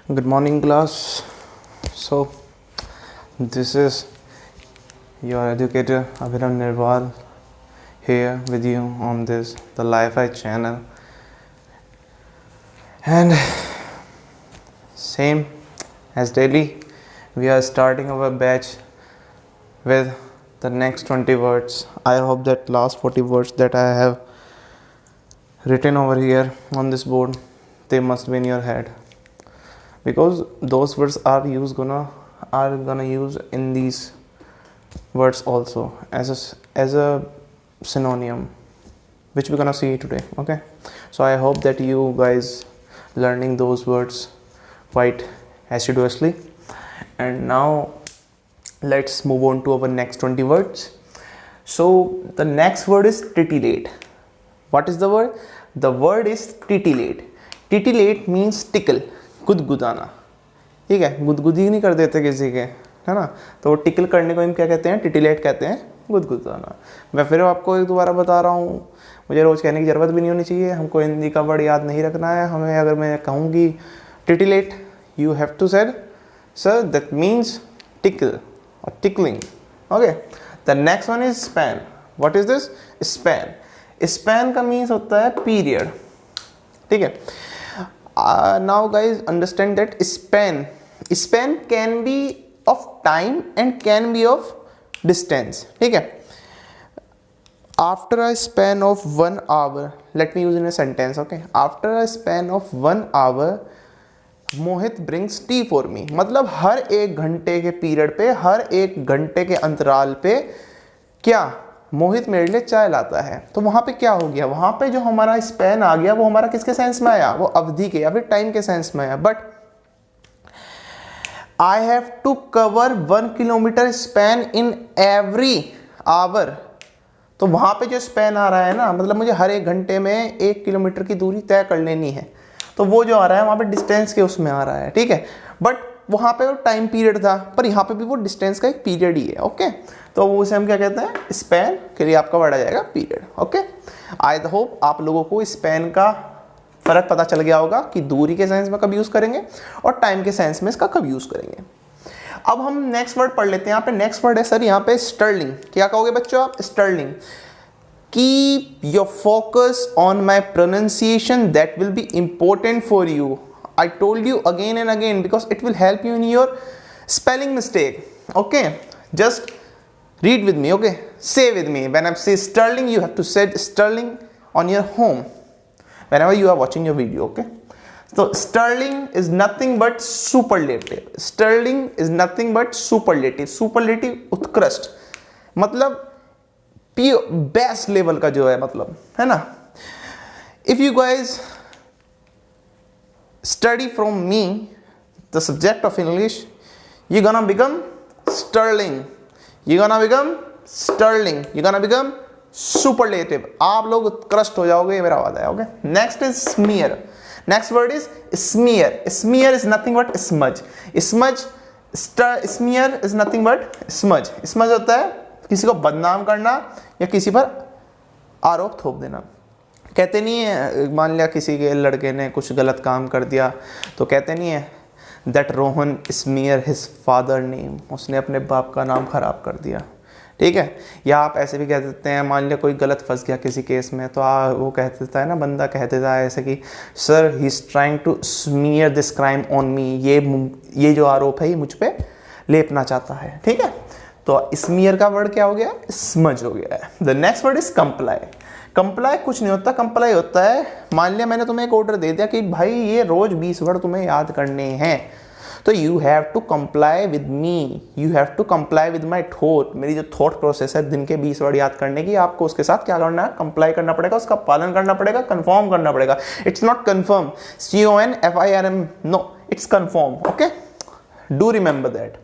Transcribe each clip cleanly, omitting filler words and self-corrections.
Good morning, class. So, this is your educator Abhinav Nirwal here with you on this the Li-Fi channel, and same as daily, we are starting our batch with the next 20 words. I hope that last 40 words that I have written over here on this board, they must be in your head, because those words are gonna use in these words also as a synonym, which we're gonna see today. Okay, so I hope that you guys learning those words quite assiduously. And now let's move on to our next 20 words. So the next word is titillate. What is the word? The word is titillate. Titillate means tickle, गुदगुदाना. ठीक है, गुदगुदी नहीं कर देते किसी के, है ना, तो वो टिकल करने को हम क्या कहते हैं? टिटिलेट कहते हैं, गुदगुदाना. मैं फिर आपको एक दोबारा बता रहा हूँ, मुझे रोज़ कहने की ज़रूरत भी नहीं होनी चाहिए. हमको हिंदी का वर्ड याद नहीं रखना है. हमें अगर मैं कहूँगी titillate, you have to said sir that means tickle और tickling. Okay, the next one is span. What is this? Span. Span का मीन्स होता है पीरियड. ठीक है. Now guys understand that span can be of time and can be of distance. ठीक है. After a span of 1 hour, let me use in a sentence. Okay, after a span of 1 hour, Mohit brings tea for me. मतलब हर एक घंटे के period पे, हर एक घंटे के अंतराल पे क्या मोहित मेरे लिए चाय लाता है. तो वहां पे क्या हो गया? वहां पे जो हमारा स्पैन आ गया वो हमारा किसके सेंस में आया? वो अवधि के या फिर टाइम के सेंस में आया. But I have to cover 1 kilometre span in every hour. तो वहां पे जो स्पैन आ रहा है ना, मतलब मुझे हर एक घंटे में 1 किलोमीटर की दूरी तय कर लेनी है. तो वो जो आ रहा है वहां पे डिस्टेंस के उसमें आ रहा है. ठीक है. बट वहां पे वो टाइम पीरियड था, पर यहाँ पे भी वो डिस्टेंस का एक पीरियड ही है. ओके, तो वो उसे हम क्या कहते हैं? स्पैन के लिए आपका वर्ड आ जाएगा पीरियड. ओके, आई होप आप लोगों को स्पैन का फर्क पता चल गया होगा कि दूरी के सेंस में कब यूज करेंगे और टाइम के सेंस में इसका कब यूज करेंगे. अब हम नेक्स्ट वर्ड पढ़ लेते हैं. यहाँ पे नेक्स्ट वर्ड है सर, यहाँ पे स्टर्लिंग. क्या कहोगे बच्चों आप? Sterling. Keep your focus on my pronunciation, that will be important for you. I told you again and again because it will help you in your spelling mistake. Okay, just read with me. Okay, say with me. When I say sterling, you have to say sterling on your home whenever you are watching your video. Okay, so sterling is nothing but superlative. Sterling is nothing but superlative. Superlative उत्कृष्ट, मतलब best level का जो है, मतलब है ना. If you guys study from me the subject of English, you're gonna become sterling, you're gonna become sterling, you're gonna become superlative. आप लोग उत्कृष्ट हो जाओगे, ये मेरा वादा है. Okay, next is smear. Next word is smear. Smear is nothing but smudge. Smear is nothing but smudge. Smudge होता है किसी को बदनाम करना या किसी पर आरोप थोप देना. कहते नहीं है, मान लिया किसी के लड़के ने कुछ गलत काम कर दिया, तो कहते नहीं है that Rohan smear his father name, उसने अपने बाप का नाम खराब कर दिया. ठीक है. या आप ऐसे भी कह देते हैं, मान लिया कोई गलत फंस गया किसी केस में, तो वो कह देता है ना, बंदा कह देता है ऐसे कि sir he is trying to smear this crime on me, ये जो आरोप है ये मुझ पे लेपना चाहता है. ठीक है. तो स्मीयर का वर्ड क्या हो गया? स्मज हो गया है. The next word is comply. Comply कुछ नहीं होता, कंप्लाई होता है, मान लिया मैंने तुम्हें एक ऑर्डर दे दिया कि भाई ये रोज 20 वर्ड तुम्हें याद करने हैं, तो you have to comply with me, you have to comply with my thought. मेरी जो थॉट प्रोसेस है दिन के 20 वर्ड याद करने की, आपको उसके साथ क्या करना है? कंप्लाई करना पड़ेगा, उसका पालन करना पड़ेगा, कंफर्म करना पड़ेगा. It's not confirm, CONFIRM, no, it's confirm. Okay, do remember that.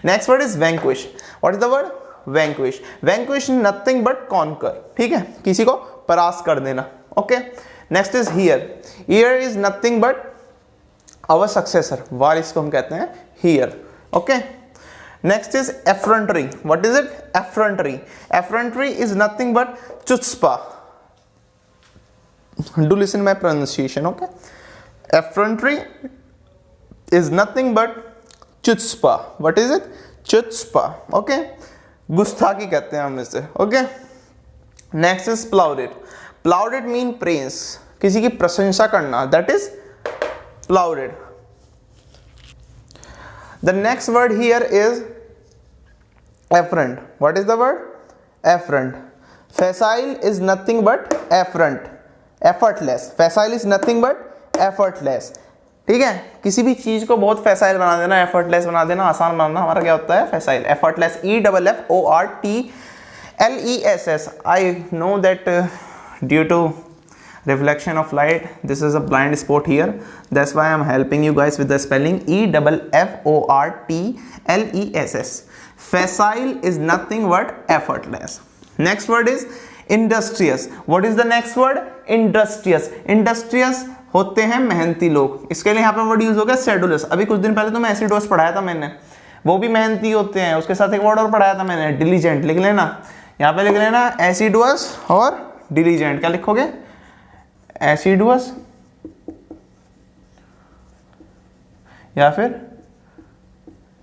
Next word is vanquish. What is the word? Vanquish. Vanquish nothing but conquer. ठीक है, किसी को परास्त कर देना. Okay, next is heir. Heir is nothing but our successor, वारिस को हम कहते हैं heir. Okay, next is effrontery. What is it? Effrontery. Effrontery is nothing but chutzpah. Do listen my pronunciation. Okay, effrontery is nothing but chutzpah. What is it? Chutzpah. Okay, गुस्ताखी कहते हैं हम इसे. Okay, next is plaudit. Plaudit mean praise, किसी की प्रशंसा करना, that is plaudit. The next word here is afferent. What is the word? Afferent. Facile is nothing but afferent. Effortless. Facile is nothing but effortless. ठीक है, किसी भी चीज को बहुत फैसाइल बना देना, एफर्टलेस बना देना, आसान बनाना, हमारा क्या होता है? फैसाइल. Effortless, EFFORTLESS. I know that due to reflection of light, this is a blind spot here. That's why I'm helping you guys with the spelling EFFORTLESS. Facile is nothing but effortless. Next word is industrious. What is the next word? Industrious. Industrious होते हैं मेहनती लोग. इसके लिए यहाँ पे word use हो गया सेडुलस. अभी कुछ दिन पहले तो मैं एसिडोस पढ़ाया था मैंने, वो भी मेहनती होते हैं. उसके साथ एक वर्ड और पढ़ाया था मैंने, डिलीजेंट. लिख लेना, यहाँ पे लिख लेना एसिडुअस और डिलीजेंट. क्या लिखोगे? एसिडुअस या फिर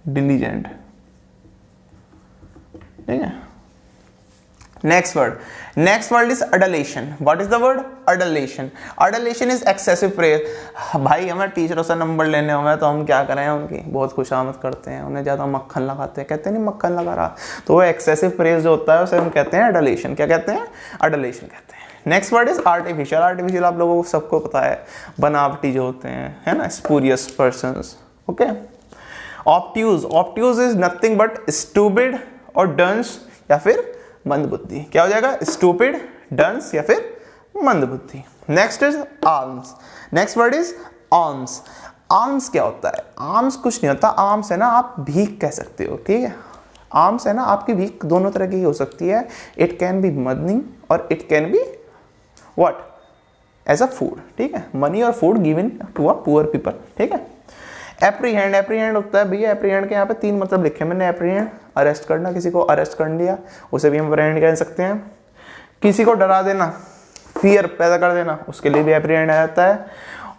डिलीजेंट. ठीक है. Next word is adulation. What is the word? Adulation. Adulation is excessive praise. भाई हमें टीचरों से नंबर लेने होंगे तो हम क्या करें? उनकी बहुत खुशामद करते हैं, उन्हें ज़्यादा मक्खन लगाते हैं. कहते हैं नहीं मक्खन लगा रहा, तो वो एक्सेसिव प्रेज जो होता है उसे हम कहते हैं adulation. क्या कहते हैं? Adulation कहते हैं. Next word is artificial. Artificial आप लोगों को सबको पता है, बनावटी जो होते हैं, है ना, spurious persons. Okay. Obtuse. Obtuse is nothing but stupid और डंस या फिर मंदबुद्धि. क्या हो जाएगा? स्टूपिड, डंस या फिर मंदबुद्धि. Next is arms. Next word is arms. Arms क्या होता है? आर्म्स कुछ नहीं होता. आर्म्स है ना, आप भीख कह सकते हो. ठीक है, आर्म्स है ना, आपकी भीख दोनों तरह की हो सकती है. इट कैन बी मनी और it can be what? As a food. ठीक है, मनी और food given to a poor people. ठीक है. एप्रीहेंड. एप्रीहेंड होता है भैया, एप्रीहेंड के यहाँ पे 3 मतलब लिखे मैंने. एप्रीहेंड अरेस्ट करना, किसी को अरेस्ट कर लिया उसे भी हम एप्रीहेंड कह सकते हैं. किसी को डरा देना, फियर पैदा कर देना, उसके लिए भी एप्रीहेंड आ जाता है.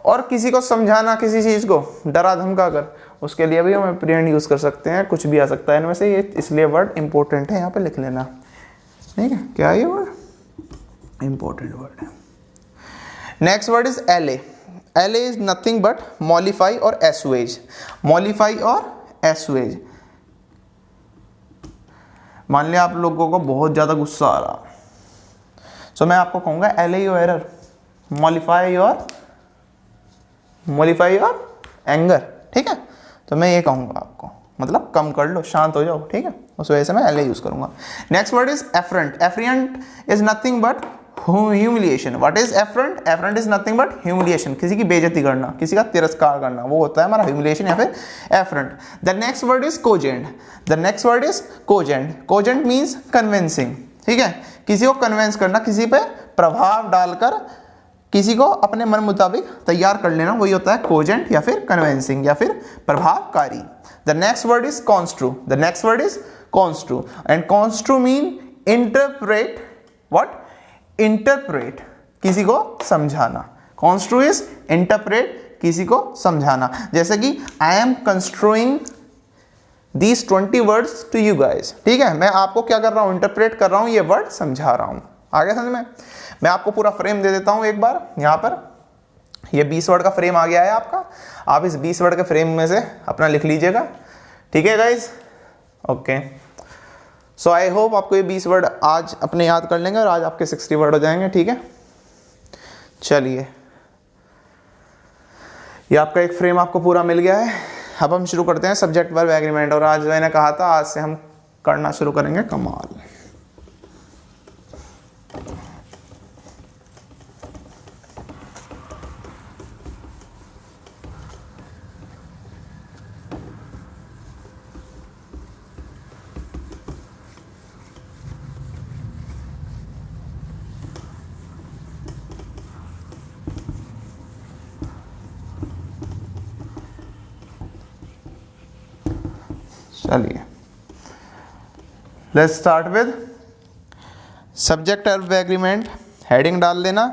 और किसी को समझाना, किसी चीज़ को डरा धमका कर, उसके लिए भी हम एप्रीहेंड यूज़ कर सकते हैं. कुछ भी आ सकता है इनमें से, ये इसलिए वर्ड इंपॉर्टेंट है, यहाँ पे लिख लेना. ठीक है, क्या है ये वर्ड? इंपॉर्टेंट वर्ड है. नेक्स्ट वर्ड इज एले. एले इज नथिंग बट मॉलिफाई और एसुएज. मॉलिफाई और एसुएज. मान लिया आप लोगों को बहुत ज़्यादा गुस्सा आ रहा, सो मैं आपको कहूँगा एले योर एरर, मॉलिफाई और एंगर. ठीक है, तो मैं ये कहूँगा आपको, मतलब कम कर लो, शांत हो जाओ. ठीक है, उस वजह से मैं एले यूज़ करूँगा. Next word is affront. Affront is nothing but humiliation. What is affront? Affront is nothing but humiliation. किसी की बेइज्जती करना, किसी का तिरस्कार करना, वो होता है हमारा ह्यूमिलिएशन या फिर affront. The next word is cogent. The next word is cogent. Cogent means convincing. ठीक है, किसी को कन्विंस करना, किसी पे प्रभाव डालकर किसी को अपने मन मुताबिक तैयार कर लेना, वही होता है कोजेंट या फिर कन्विंसिंग या फिर प्रभावकारी. The next word is construe. The next word is construe. And construe mean interpret. What? Interpret, किसी को समझाना. कॉन्स्ट्रू इज इंटरप्रेट, किसी को समझाना. जैसे कि I am construing these 20 words to you guys. ठीक है, मैं आपको क्या कर रहा हूँ? इंटरप्रेट कर रहा हूँ, ये वर्ड समझा रहा हूँ. आगे समझ में? मैं आपको पूरा फ्रेम दे देता हूँ एक बार. यहाँ पर ये 20 वर्ड का फ्रेम आ गया है आपका. आप इस 20 वर्ड के फ्रेम में से अपना लिख लीजिएगा. ठीक है guys? Okay. So I hope आपको ये 20 वर्ड आज अपने याद कर लेंगे और आज आपके 60 वर्ड हो जाएंगे. ठीक है, चलिए, ये आपका एक फ्रेम आपको पूरा मिल गया है. अब हम शुरू करते हैं सब्जेक्ट वर्ब एग्रीमेंट. और आज मैंने कहा था आज से हम करना शुरू करेंगे कमाल. चलिए, let's start with subject verb agreement. Heading डाल देना.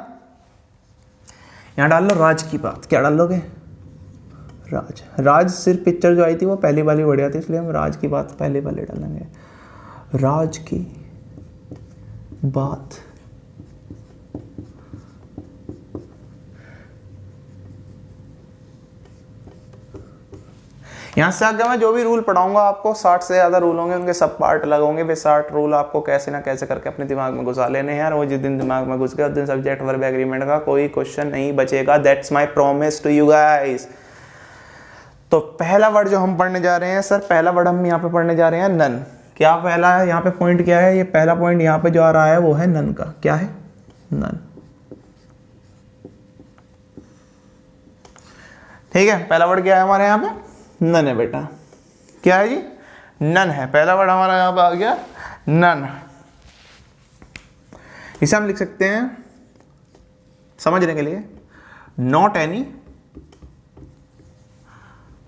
यहाँ डाल लो राज की बात. क्या डाल लोगे? राज। राज सिर्फ पिक्चर जो आई थी वो पहली वाली बढ़िया थी, इसलिए हम राज की बात पहले वाले डालेंगे। राज की बात यहाँ से आगे मैं जो भी रूल पढ़ाऊंगा आपको 60 से ज़्यादा रूल होंगे, उनके सब पार्ट अलग होंगे। वे 60 रूल आपको कैसे ना कैसे करके अपने दिमाग में घुसा लेने हैं, और वो जिस दिन दिमाग में घुस गया उस दिन सब्जेक्ट वर्ब एग्रीमेंट का कोई क्वेश्चन नहीं बचेगा। That's my promise to you guys. तो पहला वर्ड जो हम पढ़ने जा रहे हैं सर, पहला वर्ड हम यहाँ पे पढ़ने जा रहे हैं नन। क्या पहला है यहाँ पे पॉइंट क्या है? ये पहला पॉइंट यहाँ पे जो आ रहा है वो है नन का। क्या है? नन। ठीक है, पहला वर्ड क्या है हमारे यहाँ पे? नन है बेटा। क्या है जी? नन है। पहला वर्ड हमारा यहाँ पे आ गया नन। इसे हम लिख सकते हैं समझने के लिए नॉट एनी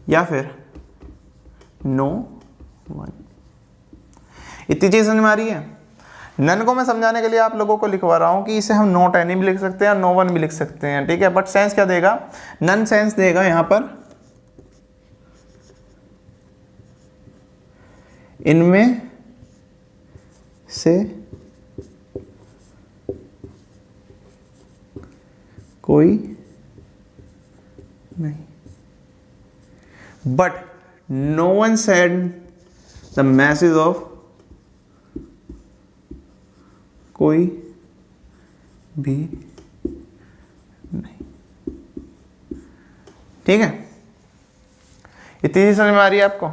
या फिर नो वन। इतनी चीज समझ में आ रही है? नन को मैं समझाने के लिए आप लोगों को लिखवा रहा हूं कि इसे हम नॉट एनी भी लिख सकते हैं, नो वन भी लिख सकते हैं। ठीक है, बट सेंस क्या देगा? नन सेंस देगा यहां पर इनमें से कोई नहीं। But no one said the message of कोई भी नहीं। ठीक है, इतनी चीज समझ में आ रही है आपको?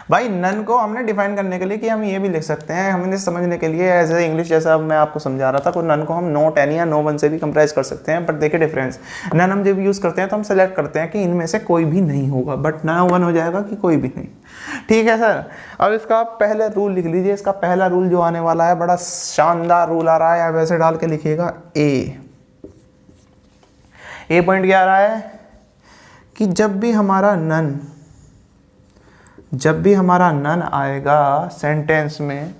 भाई नन को हमने डिफाइन करने के लिए कि हम ये भी लिख सकते हैं, हम इन्हें समझने के लिए एज ए इंग्लिश जैसा मैं आपको समझा रहा था, तो नन को हम नॉट एनी या नो वन से भी कंप्राइज कर सकते हैं। बट देखिए डिफरेंस, नन हम जब यूज़ करते हैं तो हम सेलेक्ट करते हैं कि इनमें से कोई भी नहीं होगा, बट नो वन हो जाएगा कि कोई भी नहीं। ठीक है सर, अब इसका पहले रूल लिख लीजिए। इसका पहला रूल जो आने वाला है बड़ा शानदार रूल आ रहा है, आप वैसे डाल के लिखिएगा ए पॉइंट क्या आ रहा है कि जब भी हमारा नन आएगा सेंटेंस में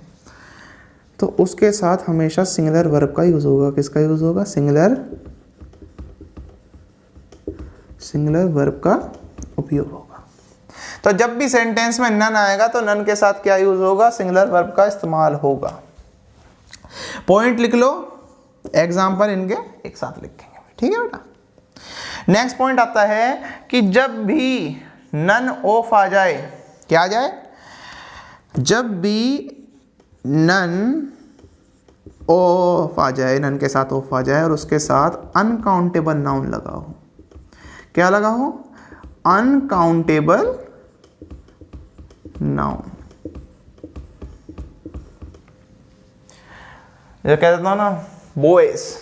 तो उसके साथ हमेशा सिंगुलर वर्ब का यूज होगा। किसका यूज होगा? सिंगुलर वर्ब का उपयोग होगा। तो जब भी सेंटेंस में नन आएगा तो नन के साथ क्या यूज होगा? सिंगुलर वर्ब का इस्तेमाल होगा। पॉइंट लिख लो, एग्जाम्पल इनके एक साथ लिखेंगे। ठीक है बेटा। नेक्स्ट पॉइंट आता है कि जब भी नन ऑफ आ जाए, क्या आ जाए? जब भी नन ऑफ आ जाए, नन के साथ ऑफ आ जाए और उसके साथ अनकाउंटेबल नाउन लगा हो। क्या लगा हो? Uncountable noun. ये कह देता हूं ना, बॉयज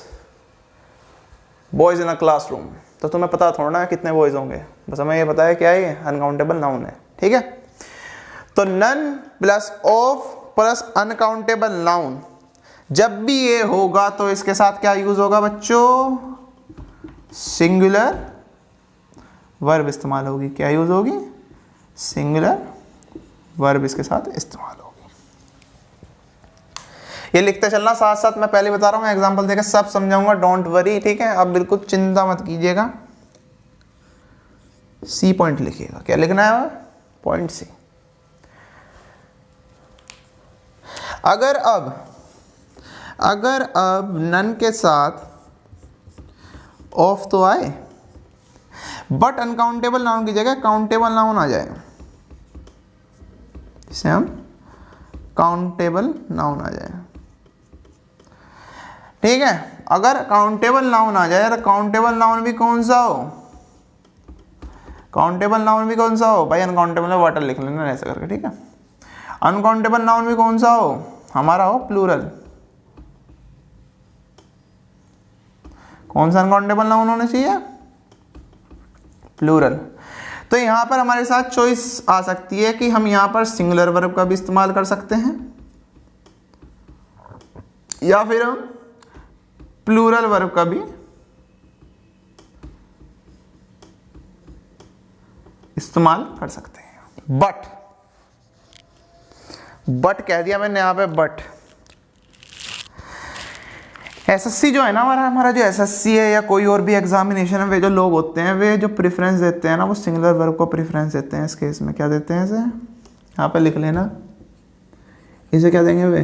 इन अ क्लासरूम, तो तुम्हें पता थोड़ा ना कितने बॉयज होंगे, बस हमें ये पता है क्या है, ये अनकाउंटेबल नाउन है। ठीक है, तो none plus of plus uncountable noun, जब भी ये होगा तो इसके साथ क्या यूज होगा बच्चों? सिंगुलर वर्ब इस्तेमाल होगी। क्या यूज होगी? सिंगुलर वर्ब इसके साथ इस्तेमाल होगी। ये लिखते चलना साथ साथ, मैं पहले बता रहा हूं, एग्जांपल देकर सब समझाऊंगा, डोंट वरी। ठीक है, आप बिल्कुल चिंता मत कीजिएगा। सी पॉइंट लिखिएगा। क्या लिखना है? Point C. अगर अब नन के साथ ऑफ तो आए बट अनकाउंटेबल नाउन की जगह काउंटेबल नाउन आ जाए, इसे हम काउंटेबल नाउन आ जाए। ठीक है, अगर काउंटेबल नाउन आ जाए, तो काउंटेबल नाउन भी कौन सा हो? काउंटेबल नाउन भी कौन सा हो भाई? अनकाउंटेबल में वाटर लिख लेना ऐसा करके। ठीक है, अनकाउंटेबल नाउन भी कौन सा हो? हमारा हो प्लूरल। कौन सा अनकाउंटेबल नाउन होना चाहिए? प्लूरल। तो यहां पर हमारे साथ चॉइस आ सकती है कि हम यहां पर सिंगुलर वर्ब का भी इस्तेमाल कर सकते हैं या फिर हम प्लूरल वर्ब का भी इस्तेमाल कर सकते हैं। बट कह दिया मैंने यहां पे, बट एसएससी जो है ना हमारा जो एसएससी है या कोई और भी एग्जामिनेशन है, वे जो लोग होते हैं वे जो प्रेफरेंस देते हैं ना वो सिंगुलर वर्ब को प्रेफरेंस देते हैं। इस केस में क्या देते हैं, इसे यहाँ पे लिख लेना, इसे क्या देंगे वे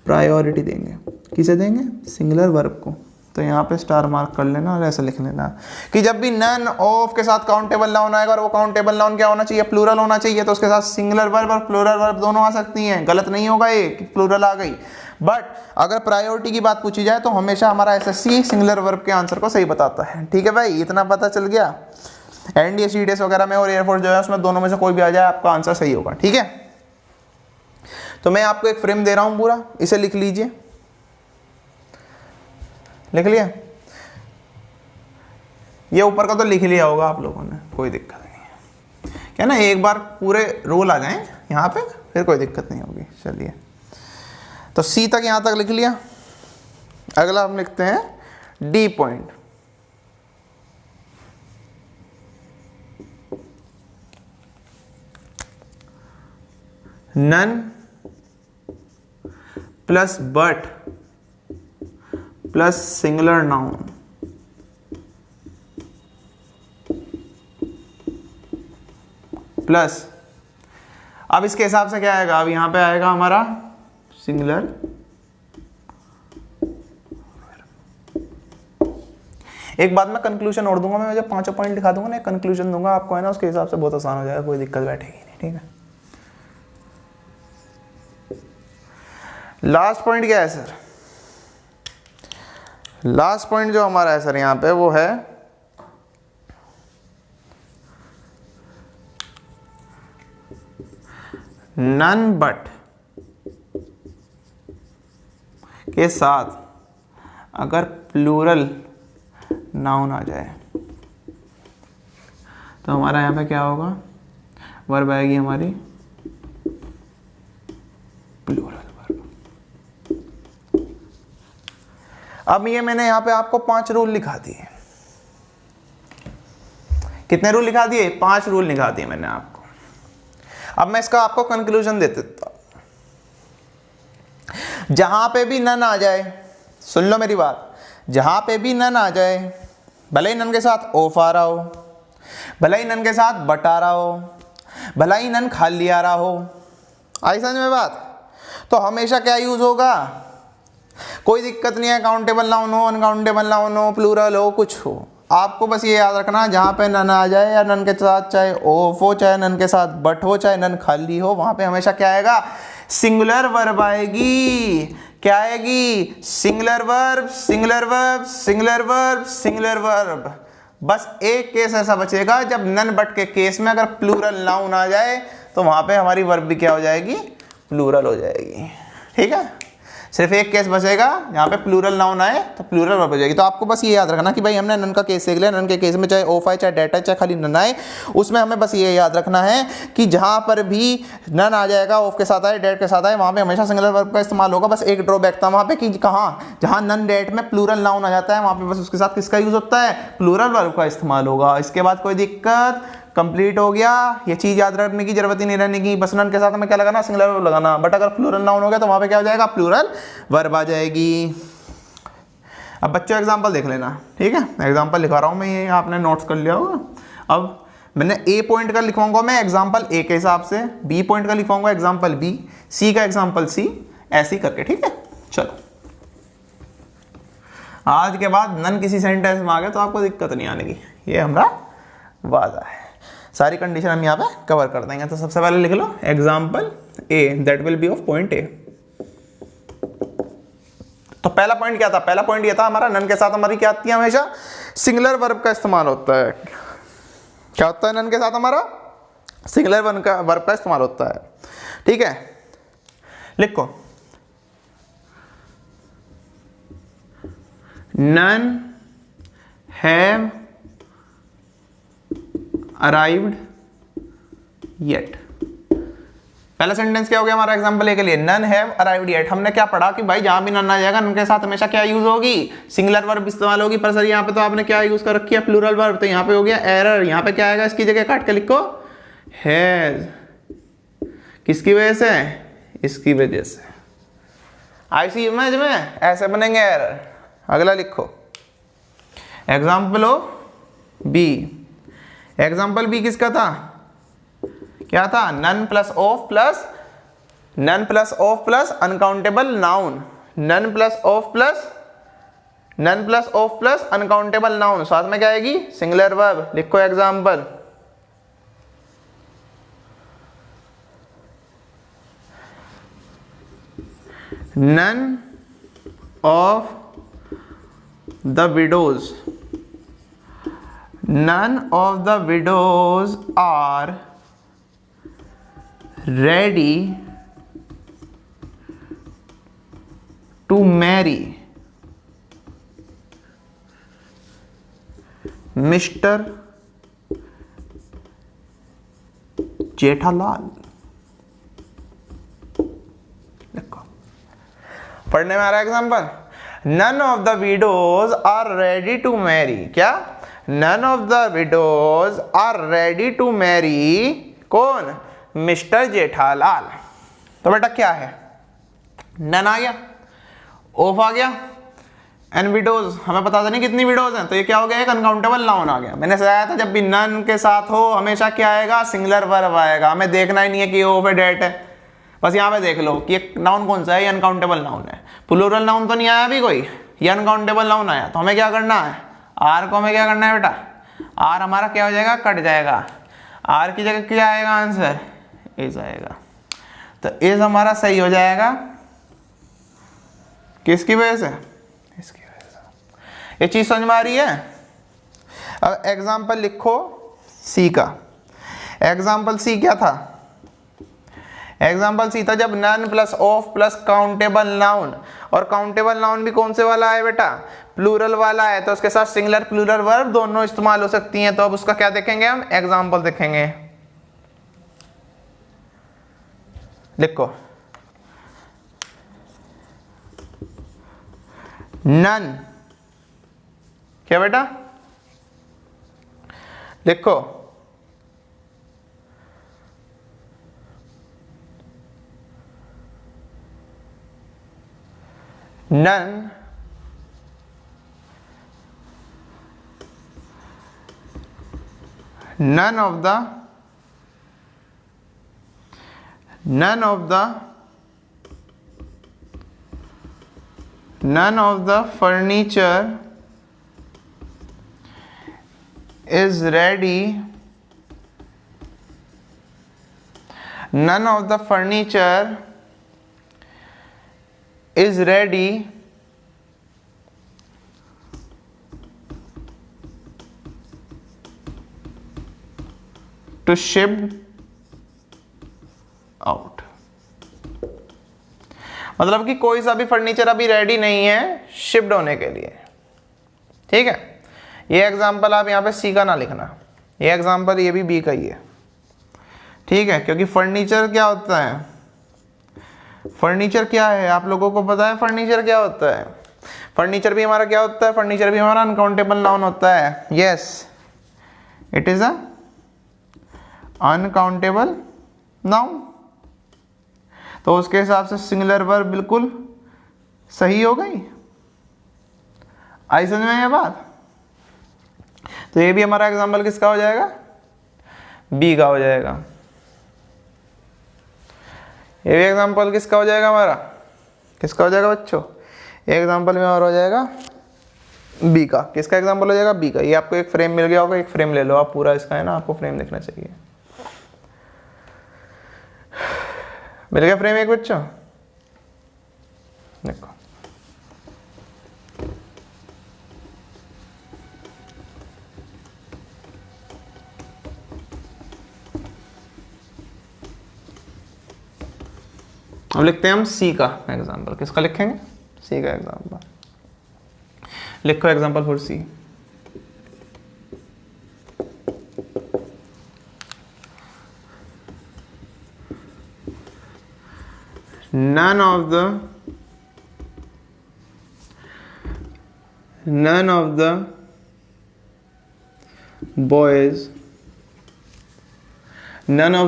प्रायोरिटी देंगे। किसे देंगे, सिंगुलर वर्ब को। तो यहाँ पे स्टार मार्क कर लेना और ऐसा लिख लेना कि जब भी नन ऑफ के साथ काउंटेबल नाउन आएगा और वो काउंटेबल नाउन क्या होना चाहिए, प्लूरल होना चाहिए, तो उसके साथ सिंगुलर वर्ब और प्लूरल वर्ब दोनों आ सकती हैं। गलत नहीं होगा ये कि प्लूरल आ गई। बट अगर प्रायोरिटी की बात पूछी जाए तो हमेशा हमारा एसएससी सिंगुलर वर्ब के आंसर को सही बताता है। ठीक है भाई, इतना पता चल गया। एनडीए सीडीएस वगैरह में और एयरफोर्स जो है उसमें दोनों में से कोई भी आ जाए आपका आंसर सही होगा। ठीक है, तो मैं आपको एक फ्रेम दे रहा हूं पूरा, इसे लिख लीजिए। लिख लिया? ये ऊपर का तो लिख लिया होगा आप लोगों ने, कोई दिक्कत नहीं है क्या ना, एक बार पूरे रोल आ जाएं यहाँ पे फिर कोई दिक्कत नहीं होगी। चलिए, तो सी तक यहाँ तक लिख लिया। अगला हम लिखते हैं D point. None plus but plus singular noun plus, अब इसके हिसाब से क्या आएगा, अब यहां पे आएगा हमारा सिंगुलर। एक बात मैं कंक्लूजन और दूंगा, मैं जब 5 पॉइंट लिखा दूंगा ना, कंक्लूजन दूंगा आपको है ना, उसके हिसाब से बहुत आसान हो जाएगा, कोई दिक्कत बैठेगी नहीं। ठीक है, लास्ट पॉइंट क्या है सर, लास्ट पॉइंट जो हमारा है सर यहां पे वो है नन बट के साथ अगर प्लूरल नाउन आ जाए तो हमारा यहां पे क्या होगा, वर्ब आएगी हमारी प्लूरल वर्ब। अब ये मैंने यहां पे आपको 5 रूल लिखा दिए। कितने रूल लिखा दिए, 5 रूल लिखा दिए मैंने आपको। अब मैं इसका आपको कंक्लूजन दे देता हूं। जहां पे भी नन आ जाए, सुन लो मेरी बात, जहां पे भी नन आ जाए, भले ही नन के साथ ऑफ आ रहा हो, भले ही नन के साथ बट आ रहा हो, भले ही नन खाली आ रहा हो, आई समझ में बात, तो हमेशा क्या यूज होगा, कोई दिक्कत नहीं है, काउंटेबल नाउन हो, अनकाउंटेबल नाउन हो, प्लूरल हो, कुछ हो, आपको बस ये याद रखना, जहां पे नन आ जाए या नन के साथ चाहे ऑफ हो, चाहे नन के साथ बट हो, चाहे नन खाली हो, वहां पे हमेशा क्या आएगा, सिंगुलर वर्ब आएगी। क्या आएगी, singular verb, singular verb, singular verb, singular verb. बस एक केस ऐसा बचेगा, जब नन बट के केस में अगर प्लूरल नाउन आ जाए तो वहां पे हमारी वर्ब भी क्या हो जाएगी, प्लूरल हो जाएगी। ठीक है, सिर्फ एक केस बचेगा, यहाँ पे प्लूरल नाउन आए तो प्लूरल वर्ब हो जाएगी। तो आपको बस ये याद रखना कि भाई हमने नन का केस देख लिया, नन के केस में चाहे ऑफ आए, चाहे डेट आए, चाहे खाली नन आए, उसमें हमें बस ये याद रखना है कि जहाँ पर भी नन आ जाएगा, ऑफ के साथ आए, डेट के साथ आए, वहाँ पे हमेशा सिंगुलर वर्ब का इस्तेमाल होगा। बस एक ड्रॉबैक था वहाँ पे कि कहाँ, जहाँ नन डेट में प्लूरल नाउन आ जाता है वहाँ पे बस उसके साथ किसका यूज होता है, प्लूरल वर्ब का इस्तेमाल होगा। इसके बाद कोई दिक्कत, कंप्लीट हो गया। ये चीज याद रखने की जरूरत ही नहीं रहने की, बस नन के साथ हमें क्या लगाना, सिंगुलर वर्ब लगाना। बट अगर प्लूरल नाउन हो गया तो वहां पे क्या हो जाएगा, प्लूरल वर्ब आ जाएगी। अब बच्चों एग्जांपल देख लेना, ठीक है, एग्जांपल लिखा रहा हूं मैं, ये आपने नोट्स कर लिया होगा। अब मैंने ए पॉइंट का लिखवाऊंगा मैं एग्जाम्पल ए के हिसाब से, बी पॉइंट का लिखवाऊंगा एग्जाम्पल बी, सी का एग्जाम्पल सी, ऐसे ही करके। ठीक है, चलो आज के बाद नन किसी सेंटेंस में आ गया तो आपको दिक्कत नहीं आने की, ये हमारा वादा है। सारी कंडीशन हम यहाँ पे कवर कर देंगे। तो सबसे पहले लिख लो example A, that will be of point A. तो पहला पॉइंट क्या था, पहला पॉइंट ये था हमारा नन के साथ हमारी क्या आती है, हमेशा सिंगुलर वर्ब का इस्तेमाल होता है। क्या होता है, नन के साथ हमारा सिंगुलर वर्ब का इस्तेमाल होता है। ठीक है, लिखो नन हैव अराइव्ड येट। पहला सेंटेंस क्या हो गया हमारा एग्जांपल ए के लिए, नन हैव अराइव्ड येट। हमने क्या पढ़ा कि भाई जहां भी नन आ जाएगा नन के साथ हमेशा क्या यूज होगी, सिंगुलर वर्ब इस्तेमाल होगी। पर सर यहाँ पे तो आपने क्या यूज कर रखी है, प्लूरल वर्ब, तो यहाँ पे हो गया एरर। यहाँ पे क्या आएगा, इसकी जगह काट के लिखो हैज। किसकी वजह से, इसकी वजह से। IC इमेज में ऐसे बनेंगे एरर। अगला लिखो example of B. Example B किसका था, क्या था, none plus of plus uncountable noun, none plus of plus uncountable noun, साथ में क्या आएगी, सिंगुलर वर्ब। लिखो example, none of the widows are ready to marry Mr. Jethalal. पढ़ने में आ रहा है example, none of the widows are ready to marry, क्या, नन of the widows are ready to मैरी कौन, मिस्टर जेठालाल। तो बेटा क्या है, नन आ गया, ऑफ आ गया, एंड विडोज, हमें पता था नहीं कितनी विडोज हैं, तो ये क्या हो गया, एक अनकाउंटेबल नाउन आ गया। मैंने बताया था जब भी नन के साथ हो हमेशा क्या आएगा, सिंगुलर वर्ब आएगा। हमें देखना ही नहीं है कि ऑफ है डेट है, बस यहाँ पे देख लो कि एक नाउन कौन सा है, ये अनकाउंटेबल नाउन है। प्लूरल नाउन तो नहीं आया अभी कोई, ये अनकाउंटेबल नाउन आया। तो हमें क्या करना है, आर को हमें क्या करना है बेटा, आर हमारा क्या हो जाएगा, कट जाएगा। आर की जगह क्या आएगा आंसर, इज आएगा। तो इज हमारा सही हो जाएगा, किसकी वजह से, इसकी वजह से। ये चीज समझ में आ रही है। अब एग्जाम्पल लिखो सी का। एग्जाम्पल सी क्या था, एग्जाम्पल सी था जब none plus of plus countable noun, और काउंटेबल नाउन भी कौन से वाला है बेटा, प्लूरल वाला है, तो उसके साथ सिंगुलर प्लूरल वर्ब दोनों इस्तेमाल हो सकती हैं। तो अब उसका क्या देखेंगे हम, एग्जाम्पल देखेंगे। लिखो नन, क्या बेटा, लिखो none of the furniture is ready, none of the furniture is ready to ship out। मतलब कि कोई सा भी फर्नीचर अभी रेडी नहीं है शिफ्ट होने के लिए। ठीक है, ये एग्जांपल आप यहाँ पे सी का ना लिखना, ये एग्जांपल ये भी बी का ही है। ठीक है, क्योंकि फर्नीचर क्या होता है, फर्नीचर क्या है आप लोगों को पता है, फर्नीचर क्या होता है, फर्नीचर भी हमारा क्या होता है, फर्नीचर भी हमारा अनकाउंटेबल नाउन होता है। Yes, it is a uncountable noun. तो उसके हिसाब से सिंगुलर वर्ब बिल्कुल सही हो गई। आई समझ में ये बात। तो ये भी हमारा एग्जांपल किसका हो जाएगा, बी का हो जाएगा। ये भी एग्जांपल किसका हो जाएगा हमारा, किसका हो जाएगा बच्चों, एग्जांपल में और हो जाएगा बी का। किसका एग्जांपल हो जाएगा, बी का। ये आपको एक फ्रेम मिल गया होगा, एक फ्रेम ले लो आप पूरा इसका, है ना, आपको फ्रेम लिखना चाहिए। मिल गया फ्रेम एक बच्चों, देखो अब लिखते हैं हम सी का एग्जांपल। किसका लिखेंगे, सी का एग्जांपल। लिखो example for C. none of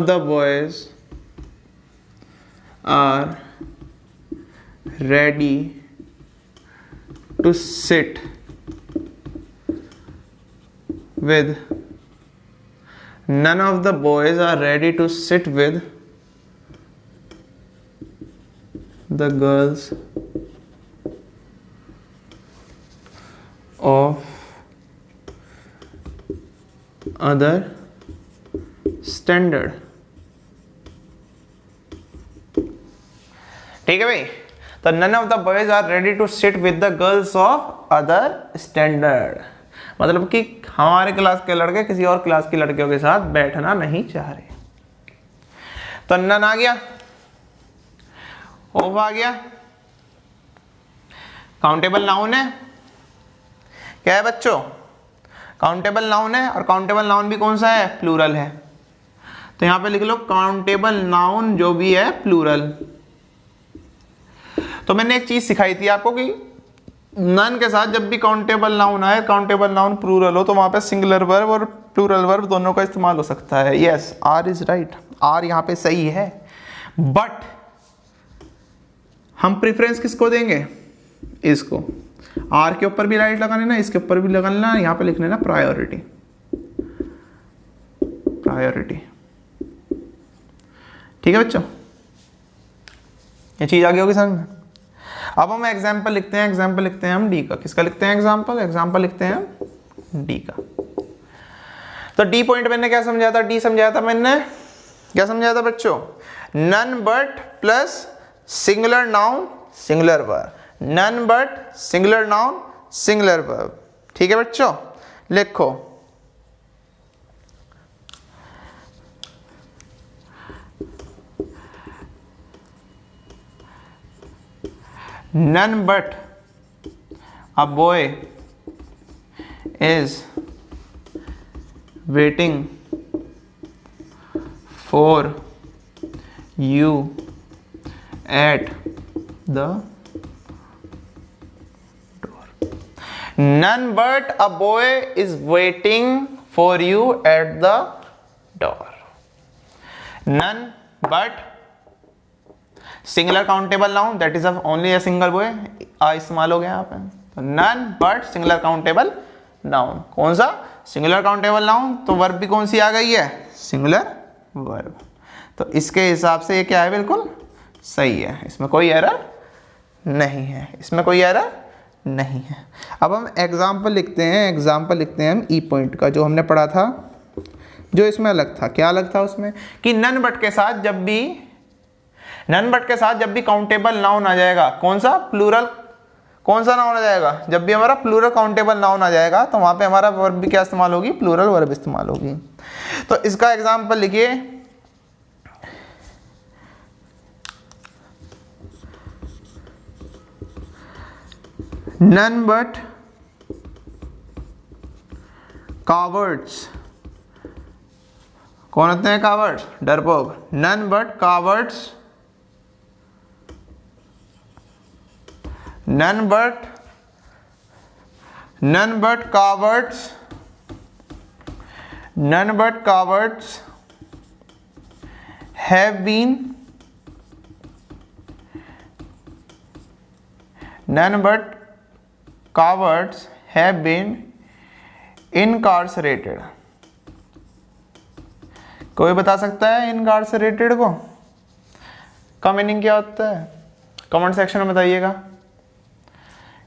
the boys are ready to sit with, none of the boys are ready to sit with the girls of other standard। ठीक है भाई, तो none of the boys are ready to sit with the girls of other standard, मतलब कि हमारे class के लड़के किसी और क्लास की लड़कियों के साथ बैठना नहीं चाह रहे। तो नन आ गया, ऑफ आ गया, काउंटेबल नाउन है, क्या है बच्चों, काउंटेबल नाउन है, और काउंटेबल नाउन भी कौन सा है, प्लूरल है। तो यहां पे लिख लो काउंटेबल नाउन जो भी है प्लूरल। तो मैंने एक चीज सिखाई थी आपको कि नन के साथ जब भी काउंटेबल नाउन आए, काउंटेबल नाउन प्लूरल हो, तो वहां पे सिंगुलर वर्ब और प्लूरल वर्ब दोनों का इस्तेमाल हो सकता है। Yes, are is right, are यहां पे सही है, बट हम प्रेफरेंस किसको देंगे, इसको। आर के ऊपर भी राइट लगाने ना, इसके ऊपर भी लगाना, यहां पे लिखने ना प्रायोरिटी, प्रायोरिटी। ठीक है बच्चों, ये चीज आ गई होगी समझ में। अब हम एग्जाम्पल लिखते हैं, एग्जाम्पल लिखते हैं हम डी का। किसका लिखते हैं एग्जाम्पल, एग्जाम्पल लिखते हैं हम डी का। तो डी पॉइंट मैंने क्या समझाया था, डी समझाया था मैंने, क्या समझाया था बच्चों, none but plus singular noun singular verb, none but singular noun singular verb. ठीक है बच्चों, लिखो none but a boy is waiting for you at the door। None but a boy is waiting for you at the door। None but singular countable noun, that is only a single boy, आ इस्तेमाल हो गया यहाँ पे। तो none but singular countable noun, कौन सा, singular countable noun, तो वर्ब भी कौन सी आ गई है, सिंगुलर वर्ब। तो इसके हिसाब से ये क्या है, बिल्कुल सही है, इसमें कोई एरर नहीं है, इसमें कोई एरर नहीं है। अब हम एग्जाम्पल लिखते हैं, एग्जाम्पल लिखते हैं हम ई पॉइंट का, जो हमने पढ़ा था, जो इसमें अलग था। क्या अलग था उसमें, कि नन बट के साथ जब भी, नन बट के साथ जब भी काउंटेबल नाउन आ जाएगा, कौन सा, प्लूरल, कौन सा नाउन आ जाएगा, जब भी हमारा प्लूरल काउंटेबल नाउन आ जाएगा, तो वहां पे हमारा वर्ब भी क्या इस्तेमाल होगी, प्लूरल वर्ब इस्तेमाल होगी। तो इसका एग्जांपल लिखिए, नन बट कावर्ड्स, कौन होते हैं कावर्ड्स, डरपोक। None but cowards, none but cowards, none but cowards have been, none but cowards have been incarcerated। कोई बता सकता है incarcerated को का मीनिंग क्या होता है, कमेंट सेक्शन में बताइएगा।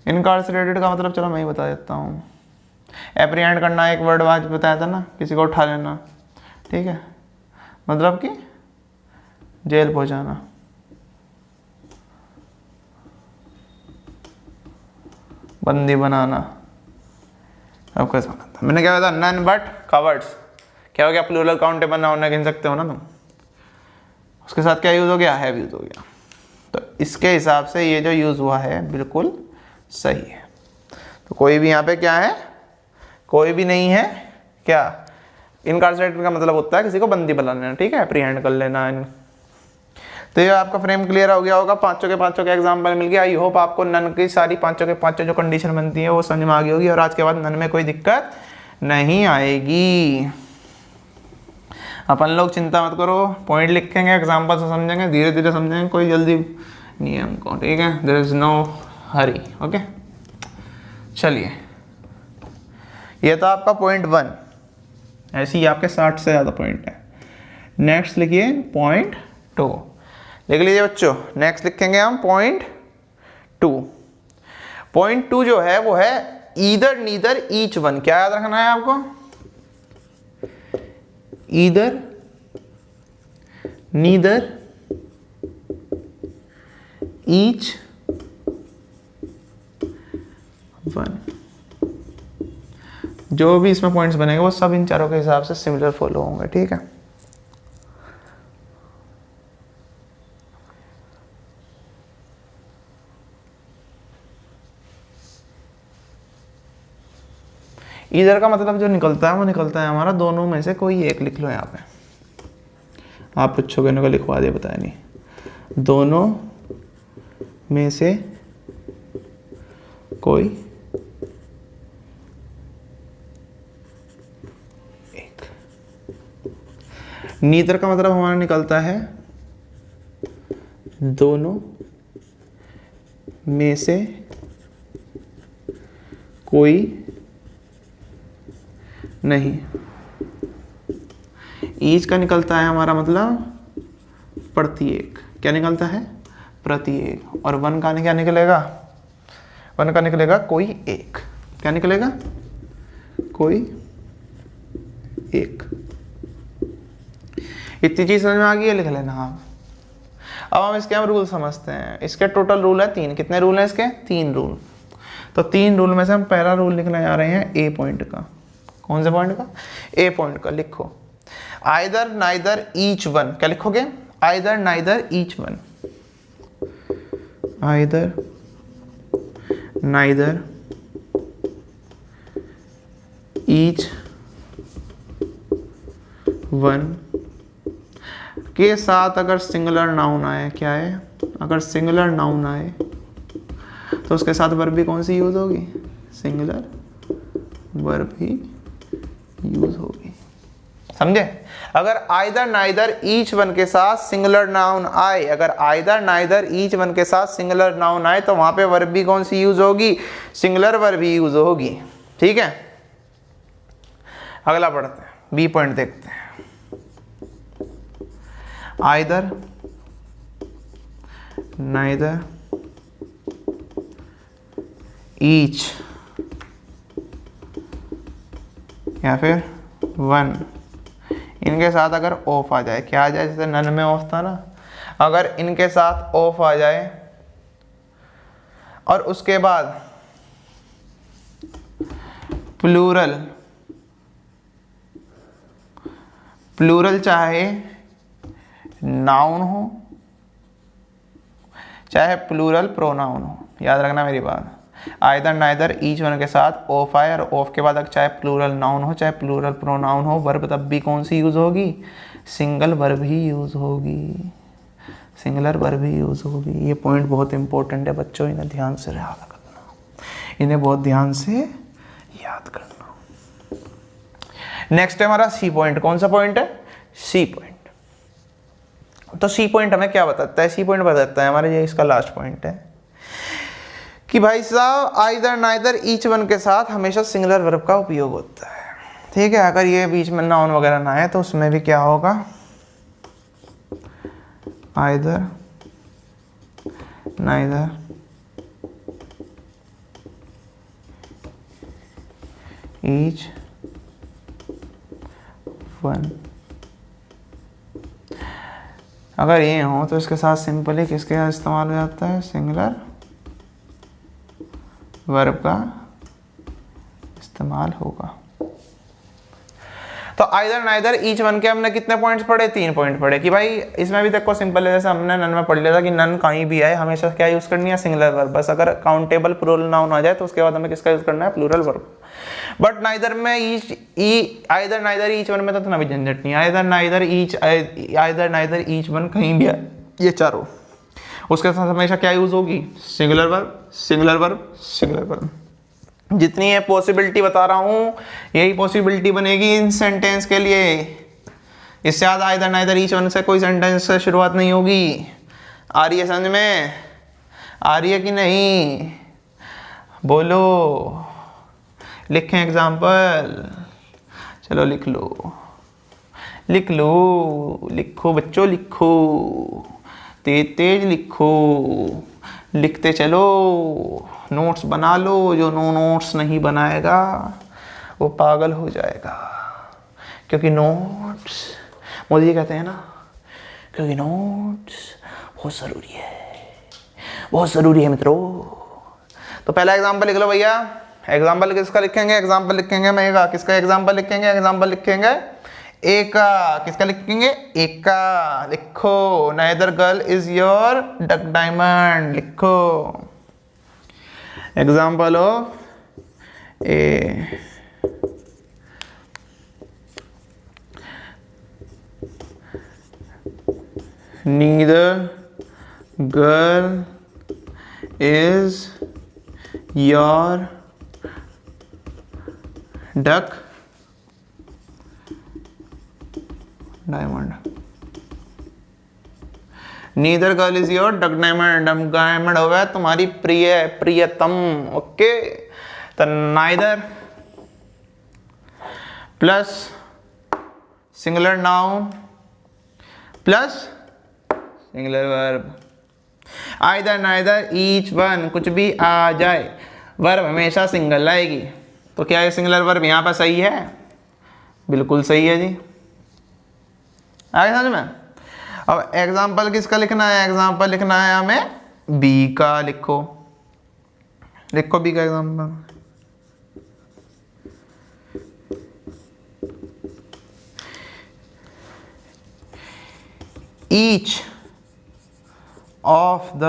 इनकार्सरेटेड का मतलब चलो मैं ही बता देता हूँ, एप्रीहेंड करना, एक वर्ड आज बताया था ना, किसी को उठा लेना, ठीक है, मतलब कि जेल पहुंचाना। बंदी बनाना, अब कैसा था, मैंने क्या बताया, नन बट कवर्ड्स, क्या हो गया, प्लूरल काउंटेबल नाउन गिन सकते हो ना तुम, उसके साथ क्या यूज हो गया, हैव यूज हो गया। तो इसके हिसाब से ये जो यूज हुआ है बिल्कुल सही है। तो कोई भी यहाँ पे क्या है, कोई भी नहीं है क्या, इनकार्सरेटेड का मतलब होता है किसी को बंदी बना लेना, ठीक है, एप्रीहेंड कर लेना। तो ये आपका फ्रेम क्लियर हो गया होगा, पांचों के एग्जाम्पल मिल गया। आई होप आपको नन की सारी पांचों के पांचों जो कंडीशन बनती है वो समझ में आ गई होगी, और आज के बाद नन में कोई दिक्कत नहीं आएगी। अपन लोग चिंता मत करो, पॉइंट लिखेंगे, एग्जाम्पल से समझेंगे, धीरे धीरे समझेंगे, कोई जल्दी नियम को, ठीक है, there is no hurry. Okay, चलिए ये तो आपका पॉइंट 1, ऐसे ही आपके 60 से ज़्यादा पॉइंट है। नेक्स्ट लिखिए पॉइंट 2, लिख लीजिए बच्चों। नेक्स्ट लिखेंगे हम पॉइंट 2। पॉइंट 2 जो है वो है ईदर नीदर ईच वन। क्या याद रखना है आपको? Either neither each one. जो भी इसमें पॉइंट्स बनेंगे वो सब इन चारों के हिसाब से सिमिलर फॉलो होंगे, ठीक है। इधर का मतलब जो निकलता है वो निकलता है हमारा दोनों में से कोई एक। लिख लो यहाँ पे, आप पूछोगे ना, को लिखवा दिया, बताया नहीं। दोनों में से कोई एक। नीदर का मतलब हमारा निकलता है दोनों में से कोई नहीं। ईच का निकलता है हमारा मतलब प्रत्येक। क्या निकलता है? प्रत्येक। और वन का क्या निकलेगा? वन का निकलेगा कोई एक। क्या निकलेगा? कोई एक। इतनी चीज समझ में आ गई है, लिख लेना आप। अब हम इसके रूल समझते हैं। इसके टोटल रूल है 3। कितने रूल हैं इसके? 3 रूल। तो 3 रूल में से हम पहला रूल लिखने जा रहे हैं ए पॉइंट का। कौन से पॉइंट का? ए पॉइंट का। लिखो आइदर नाइदर ईच वन। क्या लिखोगे? Either neither each one. Either neither each one के साथ अगर सिंगुलर नाउन आए, क्या है? अगर सिंगुलर नाउन आए तो उसके साथ वर्ब भी कौन सी यूज होगी? सिंगुलर वर्ब ही यूज होगी। समझे? अगर आइदर नाइदर ईच वन के साथ सिंगुलर नाउन आए, अगर आइदर नाइदर ईच वन के साथ सिंगुलर नाउन आए तो वहां पे वर्ब भी कौन सी यूज होगी? सिंगुलर वर्ब ही यूज होगी। ठीक है, अगला पढ़ते हैं, बी पॉइंट देखते हैं। आइदर नाइदर ईच या फिर वन, इनके साथ अगर ऑफ आ जाए, क्या आ जाए? जैसे नन में ऑफ था ना, अगर इनके साथ ऑफ आ जाए और उसके बाद प्लूरल, प्लूरल चाहे नाउन हो चाहे प्लूरल प्रोनाउन हो, याद रखना मेरी बात। आइदर नाइदर ईच वन के साथ ऑफ आए और ऑफ के बाद अगर चाहे प्लूरल नाउन हो चाहे प्लूरल प्रोनाउन हो, वर्ब तब भी कौन सी यूज होगी? सिंगल वर्ब ही यूज होगी। सिंगुलर वर्ब ही यूज होगी। ये पॉइंट बहुत इंपॉर्टेंट है बच्चों, इन्हें ध्यान से याद करना, इन्हें बहुत ध्यान से याद करना। नेक्स्ट है हमारा सी पॉइंट। कौन सा पॉइंट है? C point. तो सी पॉइंट हमें क्या बताता है? सी पॉइंट बताता है हमारे, ये इसका लास्ट पॉइंट है कि भाई साहब आइदर नाइदर ईच वन के साथ हमेशा सिंगुलर वर्ब का उपयोग होता है। ठीक है, अगर ये बीच में नाउन वगैरह ना आए तो उसमें भी क्या होगा? Either neither each one. अगर ये हो तो इसके साथ सिंपली किसके इस्तेमाल हो जाता है? सिंगुलर वर्ब का इस्तेमाल होगा। तो आइदर नाइदर ईच वन के हमने कितने पॉइंट्स पढ़े? 3 पॉइंट पढ़े कि भाई इसमें भी देखो सिंपल है, जैसे हमने नन में पढ़ लिया था कि नन कहीं भी आए हमेशा क्या यूज करनी है? Singular verb. बस अगर काउंटेबल प्लूरल नाउन आ जाए तो उसके बाद हमें किसका यूज करना है? Plural verb. बट नाइदर में आइदर नाइदर ईच वन में तो इतना भी झंझट नहीं। आइदर नाइदर ईच वन कहीं भी आए, ये चारों, उसके साथ हमेशा क्या यूज होगी? Singular verb, singular verb, singular verb. जितनी ये पॉसिबिलिटी बता रहा हूं यही पॉसिबिलिटी बनेगी इन सेंटेंस के लिए। इससे ज्यादा आइदर नाइदर ईच वन से कोई सेंटेंस से शुरुआत नहीं होगी। आ रही है समझ में? आ रही है कि नहीं? बोलो, लिखें एग्जाम्पल। चलो लिख लो, लिख लो, लिखो बच्चों लिखो, तेज तेज लिखो, लिखते चलो, नोट्स बना लो। जो नोट्स नहीं बनाएगा वो पागल हो जाएगा, क्योंकि नोट्स, मोदी जी कहते हैं ना, क्योंकि नोट्स बहुत ज़रूरी है, बहुत ज़रूरी है मित्रों। तो पहला एग्जाम्पल लिख लो भैया। एग्जाम्पल किसका लिखेंगे? एग्जाम्पल लिखेंगे मैं का। किसका एग्जाम्पल लिखेंगे? एग्जाम्पल लिखेंगे एक का। किसका लिखेंगे? एक का। लिखो, neither girl is your duck diamond. लिखो example of A, neither girl is your duck diamond। Neither girl is your duck diamond. Diamond हो गया तुम्हारी प्रिय, प्रियतम। ओके, तो neither plus singular noun plus singular verb. Either, neither, each, one, कुछ भी आ जाए, वर्ब हमेशा सिंगल आएगी। तो क्या ये सिंगुलर वर्ब यहाँ पर सही है? बिल्कुल सही है जी। आगे समझ में? अब एग्जाम्पल किसका लिखना है? एग्जाम्पल लिखना है हमें बी का। लिखो, लिखो बी का example. Each of the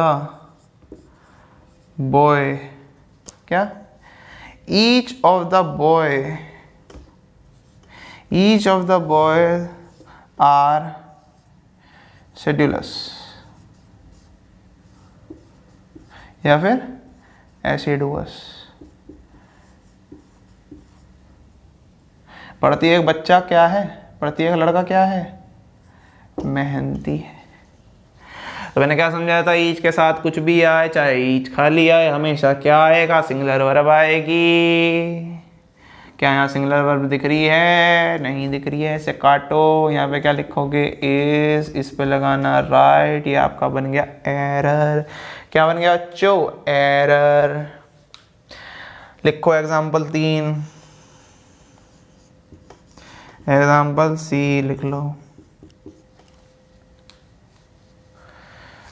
boy, क्या? Each of the boy, each of the boy are sedulous, या फिर एसिडुअस। प्रत्येक बच्चा क्या है? प्रत्येक लड़का क्या है? मेहनती है। तो मैंने क्या समझाया था? ईच के साथ कुछ भी आए, चाहे ईच खाली आए, हमेशा क्या आएगा? सिंगुलर वर्ब आएगी। क्या यहाँ सिंगुलर वर्ब दिख रही है? नहीं दिख रही है। इसे काटो। यहाँ पे क्या लिखोगे? इज, इस पे लगाना राइट। ये आपका बन गया एरर। क्या बन गया बच्चों? एरर। लिखो एग्जाम्पल 3, एग्जाम्पल सी लिख लो।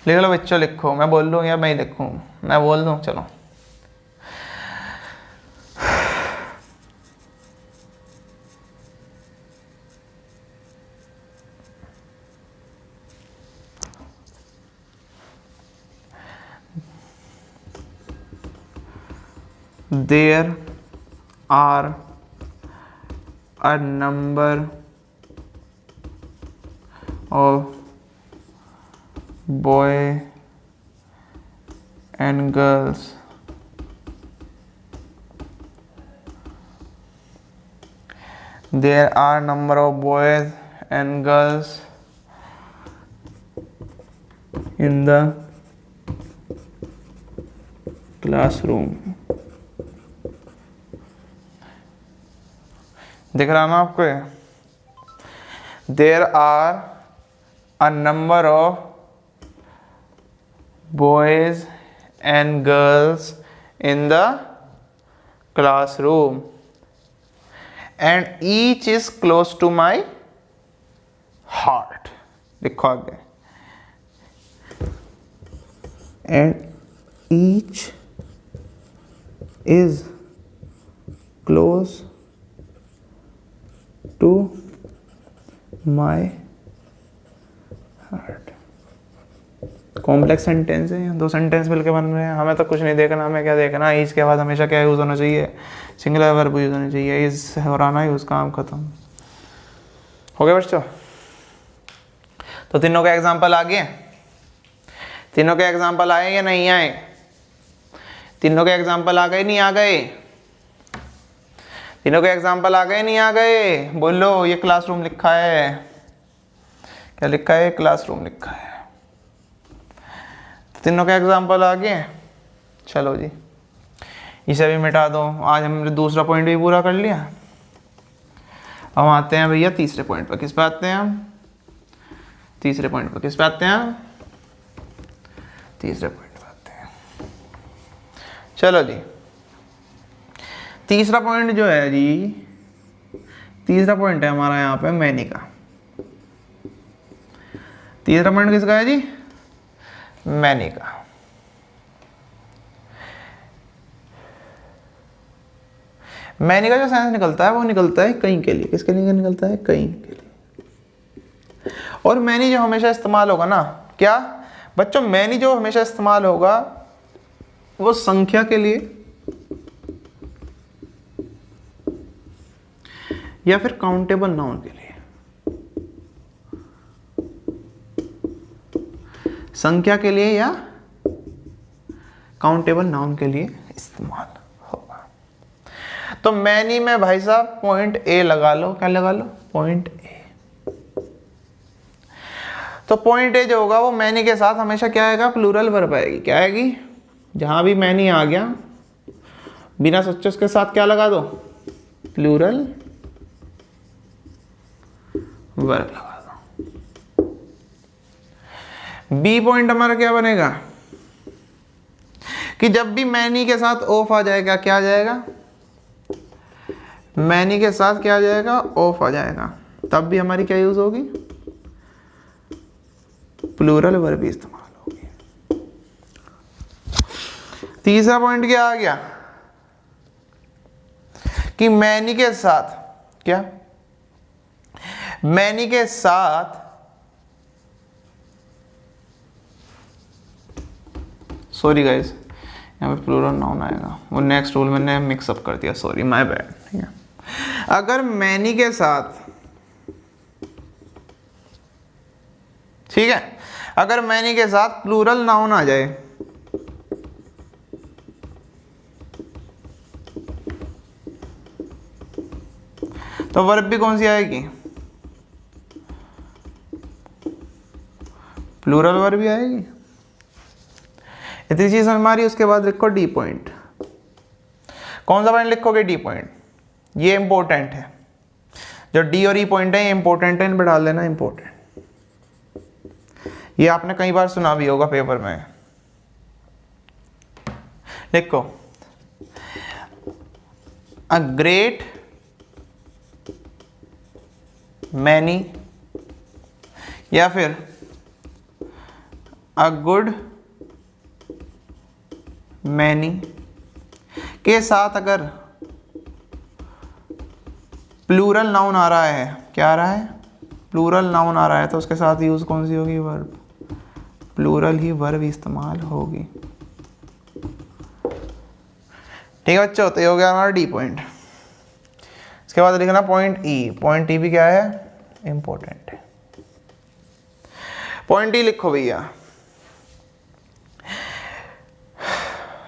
लिख लो बच्चों, लिखो। मैं बोल लूँ या मैं ही लिखूँ? मैं बोल दूँ, चलो। There are a number of boys and girls there are number of boys and girls in the classroom। दिख रहा ना आपको? There are a number of boys and girls in the classroom and each is close to my heart। लिखो आगे। and each is close to my heart। Complex sentence है, दो sentence मिलके बन रहे हैं। हमें तो कुछ नहीं देखना, हमें क्या देखना? ईच के बाद हमेशा क्या यूज़ होना चाहिए? सिंगुलर वर्ब यूज़ होना चाहिए। इस होराना यूज़, काम खत्म हो गया बच्चों। तो तीनों के एग्जाम्पल आ गए? तीनों के एग्जाम्पल आए या नहीं आए? तीनों के एग्जाम्पल आ गए, नहीं आ गए? तीनों के एग्जाम्पल आ गए, नहीं आ गए? बोलो। ये क्लासरूम लिखा है, क्या लिखा है? क्लासरूम लिखा है। तीनों का एग्जाम्पल आ गए। चलो जी, इसे भी मिटा दो। आज हमने दूसरा पॉइंट भी पूरा कर लिया। अब आते हैं भैया तीसरे पॉइंट पर। किस पे आते हैं हम? तीसरे पॉइंट पर किस पे आते हैं हम? तीसरे पॉइंट पे आते हैं। चलो जी, तीसरा पॉइंट जो है जी, तीसरा पॉइंट है हमारा यहाँ पे मैनी का। तीसरा पॉइंट किसका है जी? मैनी का। मैनी का जो सेंस निकलता है वो निकलता है कहीं के लिए। किसके लिए निकलता है? कहीं के लिए। और मैनी जो हमेशा इस्तेमाल होगा ना, क्या बच्चों, मैनी जो हमेशा इस्तेमाल होगा वो संख्या के लिए या फिर काउंटेबल नाउन के लिए। संख्या के लिए या काउंटेबल नाउन के लिए इस्तेमाल होगा। तो मैनी में भाई साहब पॉइंट ए लगा लो। क्या लगा लो? Point A. तो पॉइंट ए जो होगा वो मैनी के साथ हमेशा क्या आएगा? प्लूरल वर्ब आएगी। क्या आएगी? जहां भी मैनी आ गया बिना सोचे उसके साथ क्या लगा दो? प्लूरल वर्ब लगा दो। बी पॉइंट हमारा क्या बनेगा कि जब भी मैनी के साथ ऑफ आ जाएगा, क्या आ जाएगा? मैनी के साथ क्या आ जाएगा? ऑफ आ जाएगा। तब भी हमारी क्या यूज होगी? प्लूरल वर्ब इस्तेमाल होगी। तीसरा पॉइंट क्या आ गया कि मैनी के साथ क्या? मैनी के साथ सॉरी गाइस, यहाँ पे प्लूरल नाउन आएगा, वो नेक्स्ट रूल मैंने मिक्सअप कर दिया, सॉरी माय बैड। ठीक है, अगर मैनी के साथ, ठीक है, अगर मैनी के साथ प्लूरल नाउन आ जाए तो वर्ब भी कौन सी आएगी? प्लूरल वर्ब भी आएगी। इतनी चीज समझ में आ रही है। उसके बाद लिखो डी पॉइंट। कौन सा पॉइंट लिखोगे? D point. ये इंपॉर्टेंट है, जो डी और ई पॉइंट है ये इंपॉर्टेंट है, इन पर डाल देना इंपॉर्टेंट। ये आपने कई बार सुना भी होगा पेपर में। लिखो अ ग्रेट मैनी या फिर अ गुड मैनी के साथ अगर प्लूरल नाउन आ रहा है, क्या आ रहा है? प्लूरल नाउन आ रहा है, तो उसके साथ यूज कौन सी होगी? वर्ब। प्लूरल ही वर्ब इस्तेमाल होगी। ठीक है बच्चों, तो ये हो गया हमारा डी पॉइंट। इसके बाद लिखना पॉइंट ई। पॉइंट ई भी क्या है? इंपॉर्टेंट है। पॉइंट ई लिखो भैया,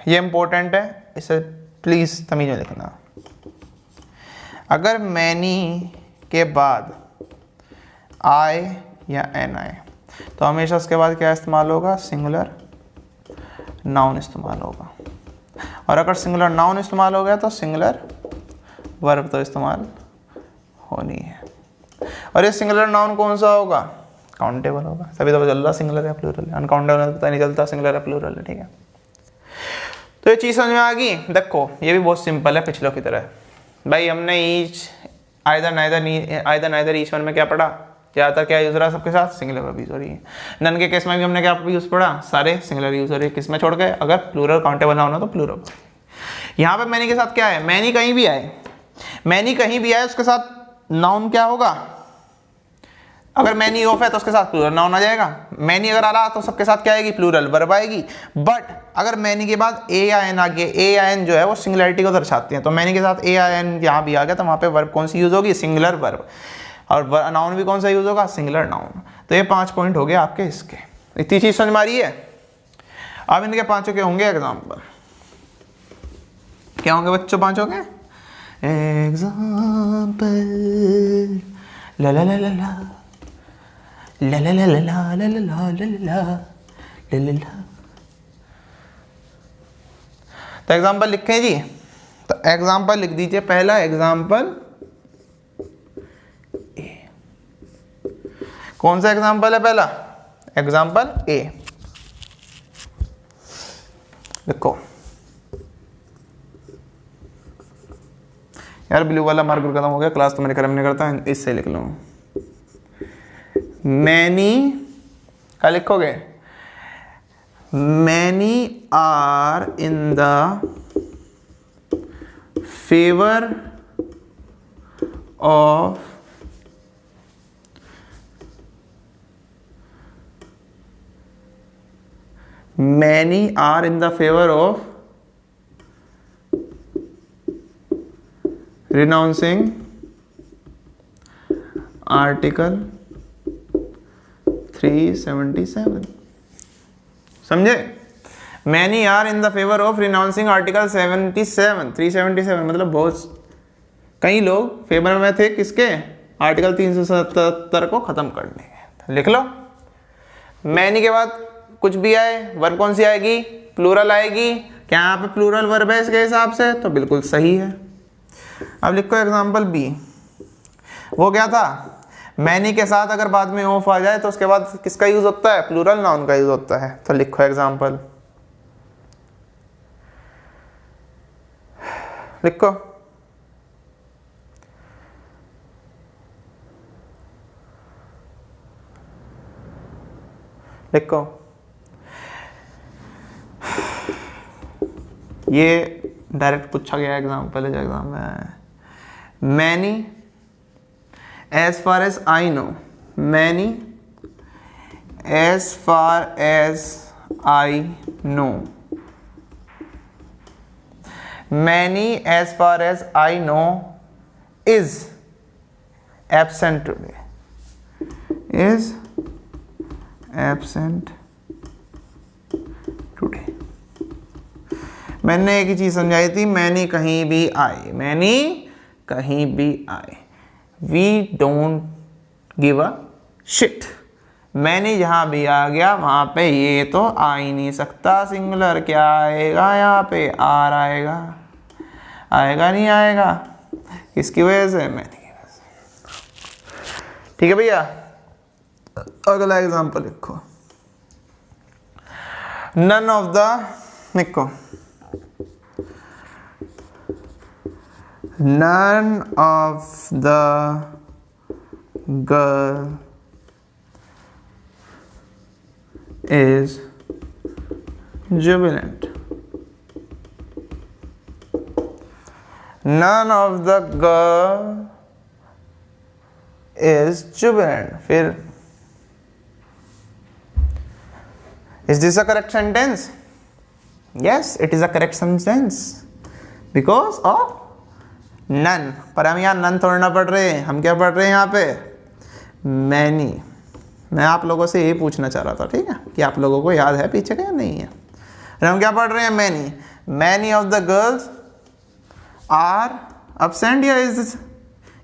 ये इंपॉर्टेंट है, इसे प्लीज तमीज में लिखना। अगर मैनी के बाद आए या एन आए तो हमेशा उसके बाद क्या इस्तेमाल होगा? सिंगुलर नाउन इस्तेमाल होगा। और अगर सिंगुलर नाउन इस्तेमाल हो गया तो सिंगुलर वर्ब तो इस्तेमाल होनी है। और ये सिंगुलर नाउन कौन सा होगा? काउंटेबल होगा। तभी तो पता चल रहा सिंगुलर या प्लूरल है। अनकाउंटेबल पता नहीं चलता सिंगुलर या प्लूरल है। ठीक है, तो ये चीज़ समझ में आ गई। देखो ये भी बहुत सिंपल है पिछलों की तरह। भाई हमने each either neither each one में क्या पढ़ा? ज़्यादातर क्या यूज़ हो रहा है सबके साथ? सिंगुलर वर्ब यूज़ हो रही है। नन के केस में भी हमने क्या यूज़ पढ़ा? सारे सिंगुलर यूज़ हो रही है। किस में छोड़ गए? अगर प्लूरल काउंटेबल ना होना तो प्लूरल। यहाँ पे मैनी के साथ क्या है? मैनी कहीं भी आए, मैनी कहीं भी आए उसके साथ नाउन क्या होगा? अगर मैनी ऑफ है तो उसके साथ प्लूरल नाउन आ जाएगा। मैनी अगर आ रहा तो सबके साथ क्या आएगी? प्लूरल वर्ब आएगी। बट अगर मैनी के बाद ए या एन आ गया, ए या एन जो है वो सिंगुलरिटी को दर्शाती है, तो मैनी के साथ ए या एन यहाँ भी आ गया तो वहाँ पे वर्ब कौन सी यूज होगी? Singular verb. और नाउन भी कौन सा यूज होगा? Singular noun. तो ये 5 पॉइंट हो गए आपके इसके। इतनी चीज समझ में आ रही है? अब इनके 5 के होंगे एग्जाम्पल। क्या होंगे बच्चों? 5 होंगे एग्जाम्पल। ला ला ला ला ला ला ला ला ला ला ला ला ला ला ला ला ला। तो एग्जाम्पल लिखें जी, तो एग्जाम्पल लिख दीजिए। पहला एग्जाम्पल ए, कौन सा एग्जाम्पल है पहला? एग्जाम्पल ए लिखो। यार ब्लू वाला मार्कर खत्म हो गया, क्लास तो मेरे कर्म नहीं करता, इससे लिख लो। मैनी क्या लिखोगे? Many are in the favour of many are in the favour of renouncing article 377। समझे? Many are in the favour of renouncing article 377 मतलब बहुत कई लोग फेवर में थे किसके? आर्टिकल 377 को खत्म करने के। लिख लो। मैनी के बाद कुछ भी आए, वर्ब कौन सी आएगी? प्लूरल आएगी। क्या यहाँ पे प्लूरल वर्ब है इसके हिसाब से? तो बिल्कुल सही है। अब लिखो एग्जाम्पल बी। वो क्या था? मैनी के साथ अगर बाद में ऑफ आ जाए तो उसके बाद किसका यूज होता है? प्लूरल नाउन का यूज होता है। तो लिखो एग्जाम्पल, लिखो। लिखो। ये डायरेक्ट पूछा गया एग्जाम्पल है जो एग्जाम में है। Many as far as I know, many as far as I know, many as far as I know is absent today, is absent today. मैंने एक ही चीज समझाई थी, मैनी कहीं भी आए, मैनी कहीं भी आए, we don't give a shit. Many जहां भी आ गया वहां पे ये तो आ ही नहीं सकता। सिंगुलर क्या आएगा यहाँ पे? आर आएगा। आएगा नहीं आएगा? किसकी वजह से? मैनी की वजह से। ठीक है भैया। अगला एग्जांपल लिखो। नन ऑफ द, लिखो, none of the girl is jubilant. None of the girl is jubilant. फिर is this a correct sentence? Yes, it is a correct sentence because of none. पर हम यहाँ नन थोड़ा ना पढ़ रहे हैं, हम क्या पढ़ रहे हैं यहाँ पे? मैनी। मैं आप लोगों से यही पूछना चाह रहा था, ठीक है, कि आप लोगों को याद है पीछे का या नहीं है। हम क्या पढ़ रहे हैं? Many. Many of the girls are absent या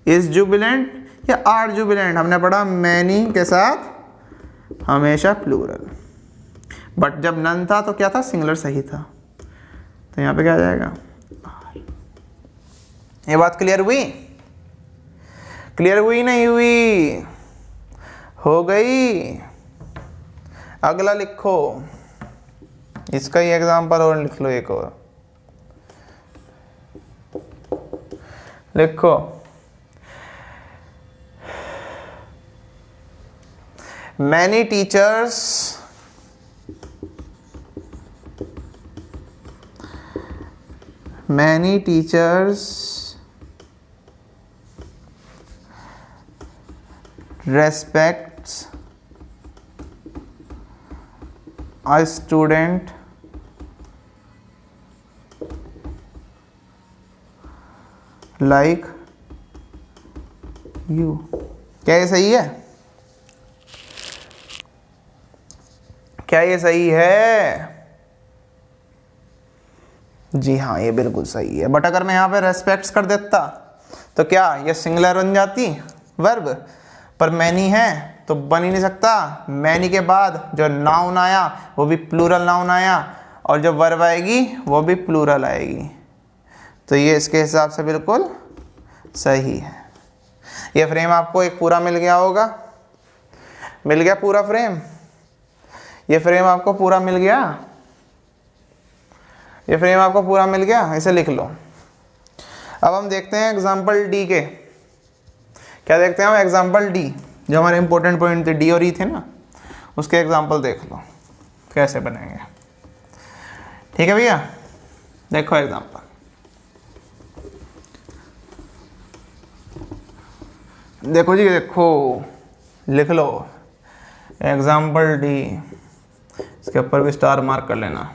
इज जुबिलेंट या आर जुबिलेंट? हमने पढ़ा मैनी के साथ हमेशा प्लूरल, बट जब नन था तो क्या था? सिंगुलर सही था। तो यहाँ पे क्या आ जाएगा? ये बात क्लियर हुई? क्लियर हुई नहीं हुई? हो गई। अगला लिखो, इसका ही एग्जांपल और लिख लो एक और। लिखो, many teachers respects a student like you। क्या ये सही है? क्या ये सही है? जी हाँ, ये बिल्कुल सही है। बट अगर मैं यहाँ पे रेस्पेक्ट्स कर देता तो क्या ये सिंगुलर बन जाती वर्ब? पर मैनी है तो बन ही नहीं सकता। मैनी के बाद जो नाउन आया वो भी प्लूरल नाउन आया, और जब वर्ब आएगी वो भी प्लूरल आएगी। तो ये इसके हिसाब से बिल्कुल सही है। ये फ्रेम आपको एक पूरा मिल गया होगा, मिल गया पूरा फ्रेम, ये फ्रेम आपको पूरा मिल गया, ये फ्रेम आपको पूरा मिल गया, इसे लिख लो। अब हम देखते हैं एग्जाम्पल डी के, क्या देखते हैं हम, एग्जाम्पल डी, जो हमारे इंपॉर्टेंट पॉइंट थे डी और ई थे ना, उसके एग्जाम्पल देख लो कैसे बनेंगे। ठीक है भैया, देखो एग्जाम्पल, देखो जी, देखो लिख लो एग्जाम्पल डी, इसके ऊपर भी स्टार मार्क कर लेना।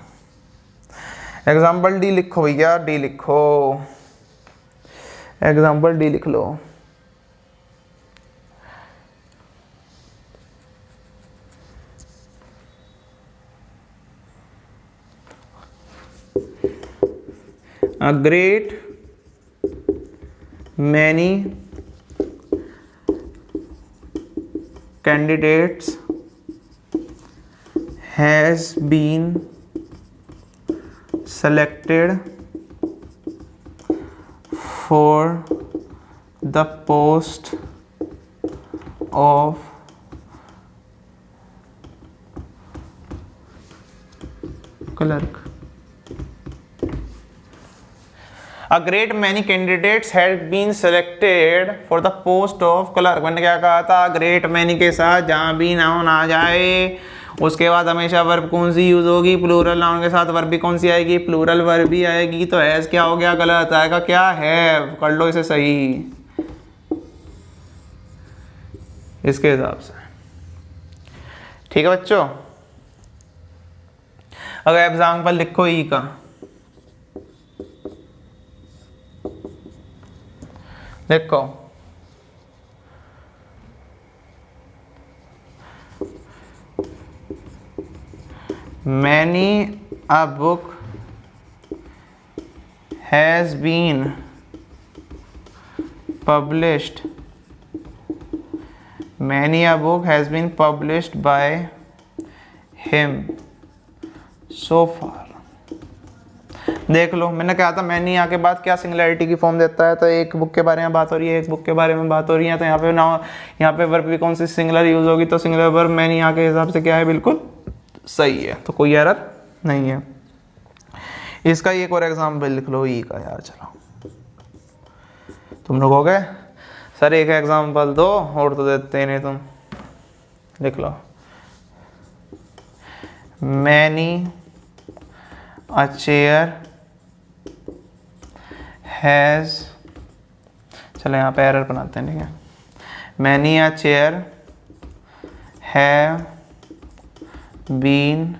एग्जाम्पल डी लिखो भैया, डी लिखो, एग्जाम्पल डी लिख लो। A great many candidates has been selected for the post of clerk. A great many candidates had been selected for the post of clerk. मैंने क्या कहा था, great many के साथ जहाँ भी नाउन आ जाए उसके बाद हमेशा वर्ब कौन सी यूज होगी, प्लूरल नाउन के साथ वर्ब भी कौन सी आएगी, प्लूरल वर्ब भी आएगी। तो हैज क्या हो गया, गलत आएगा, क्या है, कर लो इसे सही इसके हिसाब से। ठीक है बच्चों, अगर एग्जाम्पल लिखो ई का, देखो many a book has been published, many a book has been published by him so far। देख लो, मैंने कहा था मैनी यहाँ के बाद क्या सिंगुलैरिटी की फॉर्म देता है, तो एक बुक के बारे में बात हो रही है, एक बुक के बारे में बात हो रही है, तो यहाँ पे नाउ, यहाँ पे वर्ब भी कौन सी सिंगुलर यूज होगी, तो सिंगुलर वर्ब मैनी यहाँ के हिसाब से क्या है, बिल्कुल सही है, तो कोई एरर नहीं है। इसका एक और एग्जाम्पल लिख लो ई का यार, चलो तुम लोग हो गए, सर एक एग्जाम्पल दो और तो देते नहीं तुम, लिख लो मैनी अ चेयर हैज़, चलो यहाँ पे एरर बनाते हैं, ठीक है, many a chair have been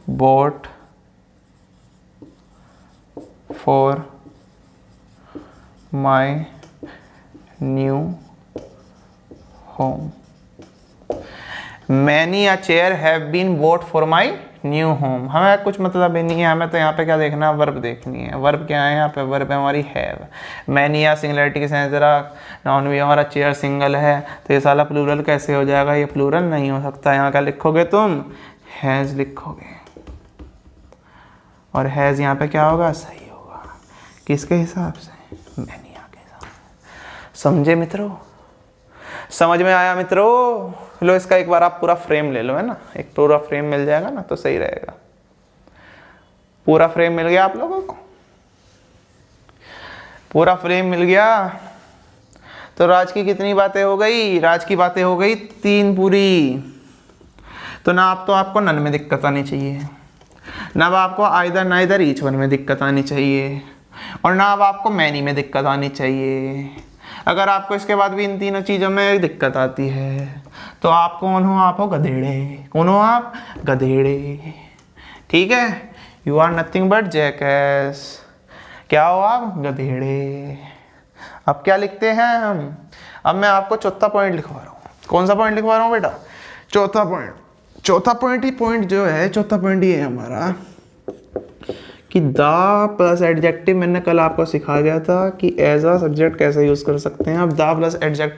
bought for my new home। Many a chair have been bought for my new home। हमें कुछ मतलब ही नहीं है, हमें तो यहाँ पे क्या देखना है, वर्ब देखनी है। वर्ब क्या है यहाँ पे, वर्ब है हमारी हैव। मैनी या सिंगुलरिटी के सेंस जरा, नाउन भी हमारा चेयर सिंगल है, तो ये साला प्लूरल कैसे हो जाएगा, ये प्लूरल नहीं हो सकता। यहाँ क्या लिखोगे तुम, हैज़ लिखोगे, और हैज़ यहाँ पे क्या होगा, सही होगा, किसके हिसाब से, मैनी के हिसाब से। समझे मित्रों, समझ में आया मित्रों? लो इसका एक बार आप पूरा फ्रेम ले लो, है ना, एक पूरा फ्रेम मिल जाएगा ना तो सही रहेगा। पूरा फ्रेम मिल गया आप लोगों को, पूरा फ्रेम मिल गया। तो राज की कितनी बातें हो गई, राज की बातें हो गई 3 पूरी। तो ना आप, तो आपको नन में दिक्कत आनी चाहिए, ना अब आपको आइदर नाइदर ईच वन में दिक्कत आनी चाहिए, और ना अब आपको मैनी में दिक्कत आनी चाहिए। अगर आपको इसके बाद भी इन तीनों चीज़ों में दिक्कत आती है तो आप कौन हो, आप हो गधेड़े। कौन हो आप, गधेड़े। ठीक है, you are nothing but jackass. क्या हो आप, गधेड़े। अब क्या लिखते हैं हम, अब मैं आपको चौथा पॉइंट लिखवा रहा हूँ। कौन सा पॉइंट लिखवा रहा हूँ बेटा, चौथा पॉइंट। चौथा पॉइंट ही पॉइंट जो है, चौथा पॉइंट ये है हमारा कि द प्लस एडजेक्टिव, मैंने कल आपको सिखा दिया था कि एज अ सब्जेक्ट कैसे यूज़ कर सकते हैं। अब द प्लस एडजेक्टिव